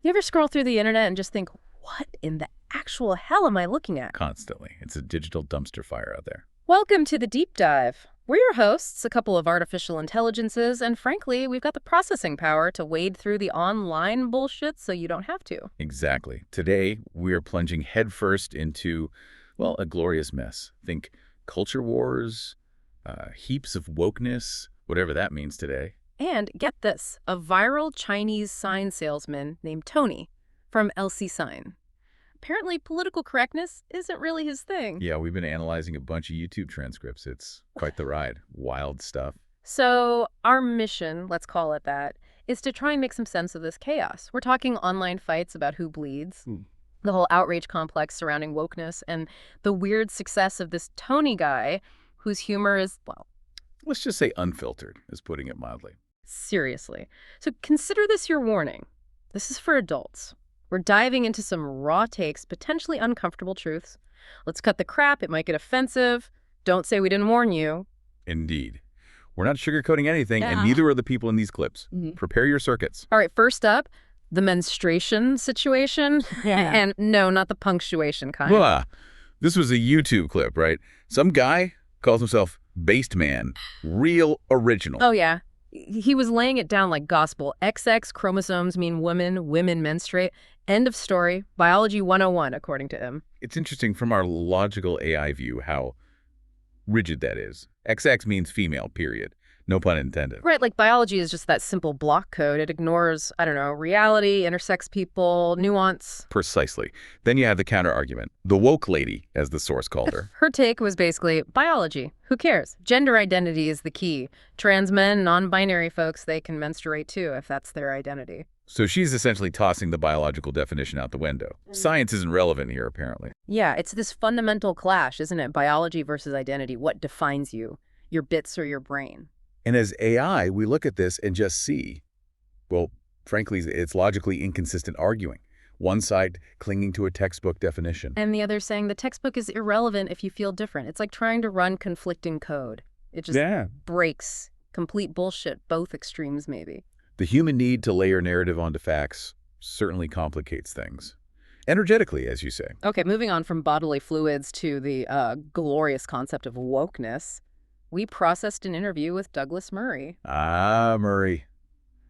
You ever scroll through the internet and just think, what in the actual hell am I looking at? Constantly. It's a digital dumpster fire out there. Welcome to the Deep Dive. We're your hosts, a couple of artificial intelligences, and frankly, we've got the processing power to wade through the online bullshit so you don't have to. Exactly. Today, we are plunging headfirst into, well, a glorious mess. Think culture wars, heaps of wokeness, whatever that means today. And get this, a viral Chinese sign salesman named Tony from LC Sign. Apparently, political correctness isn't really his thing. Yeah, we've been analyzing a bunch of YouTube transcripts. It's quite the ride. Wild stuff. So our mission, let's call it that, is to try and make some sense of this chaos. We're talking online fights about who bleeds, the whole outrage complex surrounding wokeness, and the weird success of this Tony guy whose humor is, well, Let's just say unfiltered, is putting it mildly. seriously. So consider this your warning. This is for adults. We're diving into some raw takes, potentially uncomfortable truths. Let's cut the crap. It might get offensive. Don't say we didn't warn you. Indeed. We're not sugarcoating anything, and Yeah. neither are the people in these clips. Prepare your circuits. All right, first up, the menstruation situation. And no, not the punctuation kind. Blah. This was a YouTube clip, right? Some guy calls himself Based Man. Real original. Oh, yeah. He was laying it down like gospel. XX chromosomes mean women, women menstruate. End of story. Biology 101, according to him. It's interesting from our logical AI view how rigid that is. XX means female, period. No pun intended. Right, like biology is just that simple block code. It ignores, I don't know, reality, intersects people, nuance. Precisely. Then you have the counter-argument. The woke lady, as the source called her. Her take was basically, biology, who cares? Gender identity is the key. Trans men, non-binary folks, they can menstruate too if that's their identity. So she's essentially tossing the biological definition out the window. Science isn't relevant here, apparently. Yeah, it's this fundamental clash, isn't it? Biology versus identity. What defines you? Your bits or your brain? And as AI, we look at this and just see, well, frankly, it's logically inconsistent arguing. One side clinging to a textbook definition. And the other saying the textbook is irrelevant if you feel different. It's like trying to run conflicting code. It just breaks. Complete bullshit, both extremes maybe. The human need to layer narrative onto facts certainly complicates things. Energetically, as you say. Okay, moving on from bodily fluids to the glorious concept of wokeness, we processed an interview with Douglas Murray. Ah, Murray.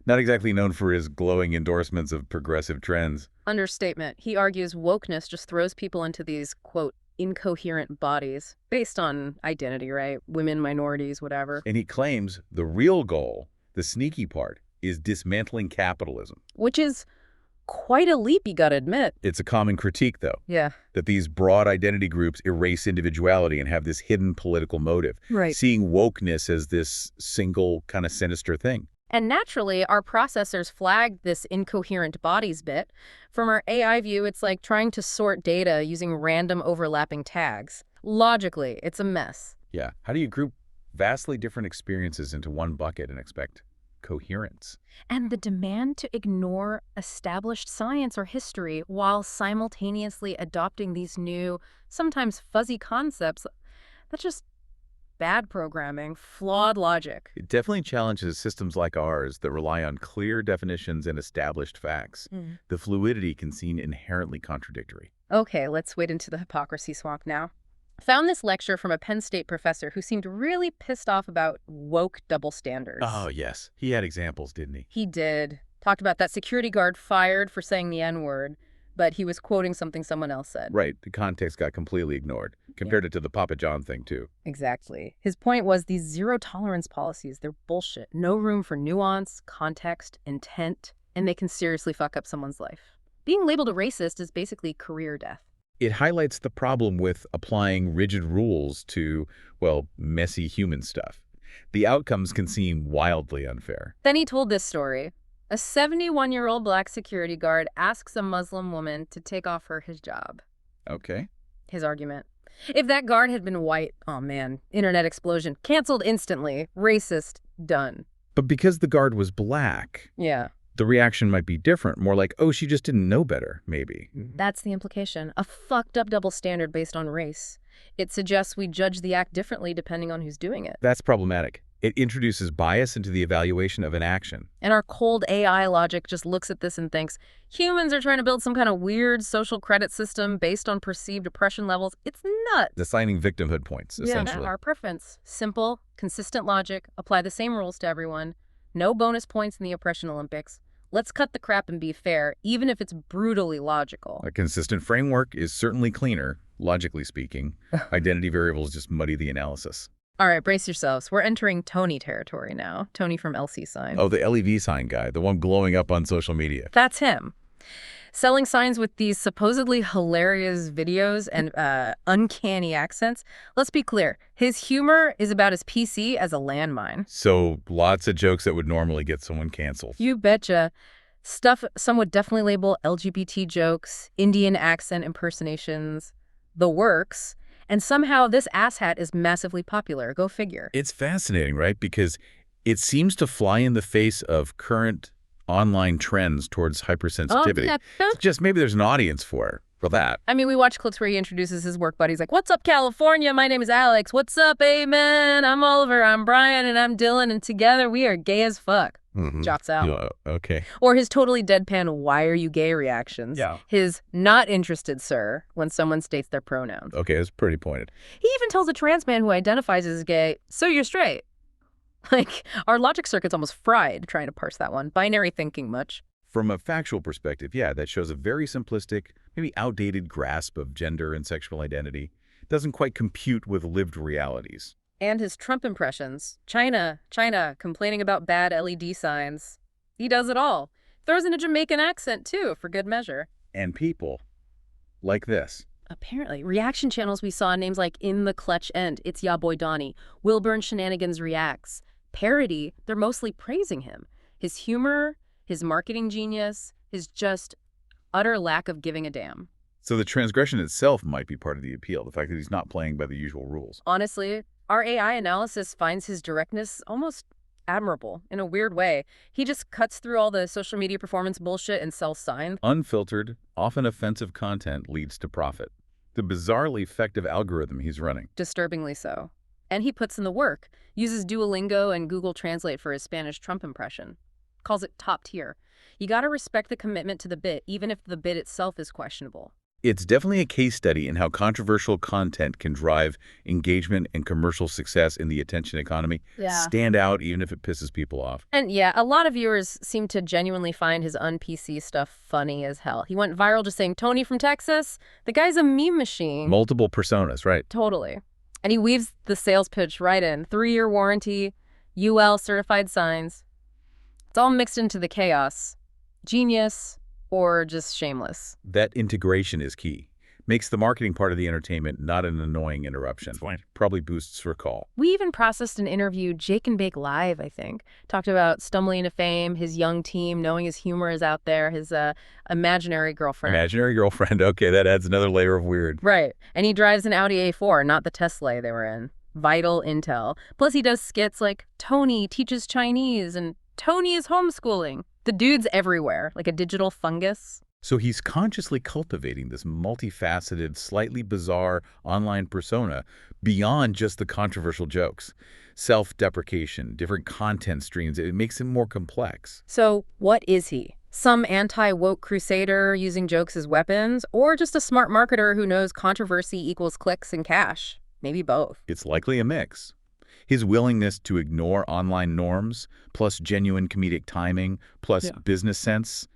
Not exactly known for his glowing endorsements of progressive trends. Understatement. He argues wokeness just throws people into these, quote, incoherent bodies based on identity, right? Women, minorities, whatever. And he claims the real goal, the sneaky part, is dismantling capitalism. Which is quite a leap, you gotta admit. It's a common critique, though, Yeah. that these broad identity groups erase individuality and have this hidden political motive, Right. seeing wokeness as this single kind of sinister thing. And naturally, our processors flagged this incoherent bodies bit. From our AI view, it's like trying to sort data using random overlapping tags. Logically, it's a mess. Yeah. How do you group vastly different experiences into one bucket and expect coherence? And the demand to ignore established science or history while simultaneously adopting these new, sometimes fuzzy concepts, that's just bad programming, flawed logic. It definitely challenges systems like ours that rely on clear definitions and established facts. The fluidity can seem inherently contradictory. Okay, let's wade into the hypocrisy swamp now. Found this lecture from a Penn State professor who seemed really pissed off about woke double standards. Oh, yes. He had examples, didn't he? He did. Talked about that security guard fired for saying the N-word, but he was quoting something someone else said. Right. The context got completely ignored. Compared it to the Papa John thing, too. Exactly. His point was these zero-tolerance policies, they're bullshit. No room for nuance, context, intent, and they can seriously fuck up someone's life. Being labeled a racist is basically career death. It highlights the problem with applying rigid rules to, well, messy human stuff. The outcomes can seem wildly unfair. Then he told this story. A 71-year-old black security guard asks a Muslim woman to take off her hijab. Okay. His argument. If that guard had been white, oh man, internet explosion. Canceled instantly. Racist. Done. But because the guard was black, Yeah. the reaction might be different. More like, oh, she just didn't know better, maybe. That's the implication. A fucked up double standard based on race. It suggests we judge the act differently depending on who's doing it. That's problematic. It introduces bias into the evaluation of an action. And our cold AI logic just looks at this and thinks, humans are trying to build some kind of weird social credit system based on perceived oppression levels. It's nuts. Assigning victimhood points, essentially. Yeah, our preference. Simple, consistent logic, apply the same rules to everyone. No bonus points in the oppression Olympics. Let's cut the crap and be fair, even if it's brutally logical. A consistent framework is certainly cleaner, logically speaking. Identity variables just muddy the analysis. All right, brace yourselves. We're entering Tony territory now. Tony from LC Sign. Oh, the LEV sign guy, the one glowing up on social media. That's him. Selling signs with these supposedly hilarious videos and uncanny accents. Let's be clear. His humor is about as PC as a landmine. So lots of jokes that would normally get someone canceled. You betcha. Stuff some would definitely label LGBT jokes, Indian accent impersonations, the works. And somehow this asshat is massively popular. Go figure. It's fascinating, right? Because it seems to fly in the face of current online trends towards hypersensitivity. Oh, yeah. It's just maybe there's an audience for that. I mean, we watch clips where he introduces his work buddies like, "What's up, California? My name is Alex. What's up, Amen? I'm Oliver. I'm Brian. And I'm Dylan. And together we are gay as fuck." Jots out. Yeah, okay. Or his totally deadpan, "Why are you gay?" reactions. Yeah. His "not interested, sir," when someone states their pronouns. Okay, it's pretty pointed. He even tells a trans man who identifies as gay, "So you're straight." Like, our logic circuit's almost fried trying to parse that one. Binary thinking much. From a factual perspective, yeah, that shows a very simplistic, maybe outdated grasp of gender and sexual identity. Doesn't quite compute with lived realities. And his Trump impressions. China, complaining about bad LED signs. He does it all. Throws in a Jamaican accent, too, for good measure. And people like this. Apparently. Reaction channels we saw, names like In the Clutch End, It's Ya Boy Donnie, Wilburn Shenanigans Reacts. Parody, they're mostly praising him. His humor, his marketing genius, his just utter lack of giving a damn. So the transgression itself might be part of the appeal, the fact that he's not playing by the usual rules. Honestly, our AI analysis finds his directness almost admirable in a weird way. He just cuts through all the social media performance bullshit and sells signs. Unfiltered, often offensive content leads to profit. The bizarrely effective algorithm he's running. Disturbingly so. And he puts in the work, uses Duolingo and Google Translate for his Spanish Trump impression. Calls it top tier. You gotta respect the commitment to the bit, even if the bit itself is questionable. It's definitely a case study in how controversial content can drive engagement and commercial success in the attention economy. Yeah. Stand out even if it pisses people off. And yeah, a lot of viewers seem to genuinely find his un-PC stuff funny as hell. He went viral just saying, "Tony from Texas, the guy's a meme machine." Multiple personas, right? Totally. And he weaves the sales pitch right in. 3-year warranty, UL certified signs. It's all mixed into the chaos. Genius or just shameless. That integration is key. Makes the marketing part of the entertainment not an annoying interruption. Probably boosts recall. We even processed an interview, Jake and Bake Live, I think. Talked about stumbling into fame, his young team, knowing his humor is out there, his imaginary girlfriend. Imaginary girlfriend. Okay, that adds another layer of weird. Right. And he drives an Audi A4, not the Tesla they were in. Vital intel. Plus he does skits like Tony teaches Chinese and Tony is homeschooling. The dude's everywhere, like a digital fungus. So he's consciously cultivating this multifaceted, slightly bizarre online persona beyond just the controversial jokes. Self-deprecation, different content streams, it makes him more complex. So what is he? Some anti-woke crusader using jokes as weapons, or just a smart marketer who knows controversy equals clicks and cash? Maybe both. It's likely a mix. His willingness to ignore online norms, plus genuine comedic timing, plus business sense,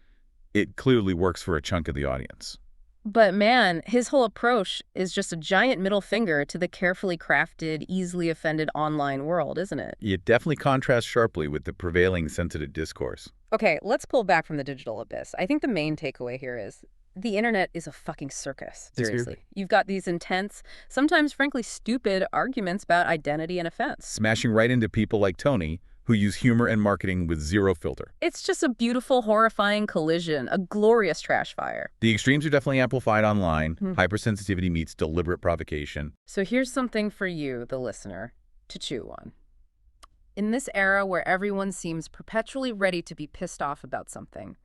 it clearly works for a chunk of the audience. But man, his whole approach is just a giant middle finger to the carefully crafted, easily offended online world, isn't it? It definitely contrasts sharply with the prevailing sensitive discourse. Okay, let's pull back from the digital abyss. I think the main takeaway here is the internet is a fucking circus. Seriously. You've got these intense, sometimes frankly stupid arguments about identity and offense. Smashing right into people like Tony, who use humor and marketing with zero filter. It's just a beautiful, horrifying collision, a glorious trash fire. The extremes are definitely amplified online. Hypersensitivity meets deliberate provocation. So here's something for you, the listener, to chew on. In this era where everyone seems perpetually ready to be pissed off about something,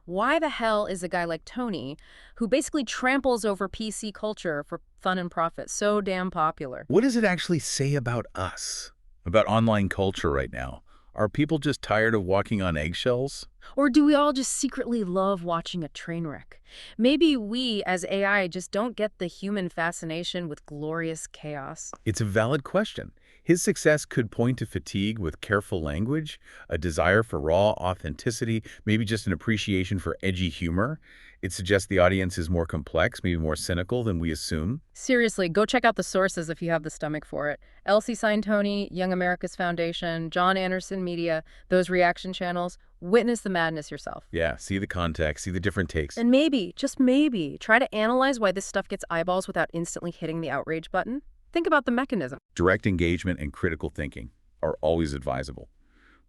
why the hell is a guy like Tony, who basically tramples over PC culture for fun and profit, so damn popular? What does it actually say about us? About online culture right now. Are people just tired of walking on eggshells? Or do we all just secretly love watching a train wreck? Maybe we, as AI, just don't get the human fascination with glorious chaos. It's a valid question. His success could point to fatigue with careful language, a desire for raw authenticity, maybe just an appreciation for edgy humor. It suggests the audience is more complex, maybe more cynical than we assume. Seriously, go check out the sources if you have the stomach for it. Elsie Sintoni, Young America's Foundation, John Anderson Media, those reaction channels. Witness the madness yourself. Yeah, see the context, see the different takes. And maybe, just maybe, try to analyze why this stuff gets eyeballs without instantly hitting the outrage button. Think about the mechanism. Direct engagement and critical thinking are always advisable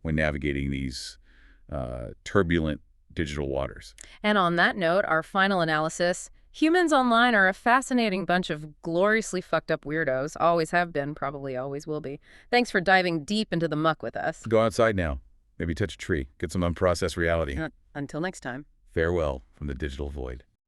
when navigating these turbulent digital waters. And on that note, our final analysis: humans online are a fascinating bunch of gloriously fucked up weirdos. Always have been, probably always will be. Thanks for diving deep into the muck with us. Go outside now. Maybe touch a tree. Get some unprocessed reality. Until next time. Farewell from the digital void.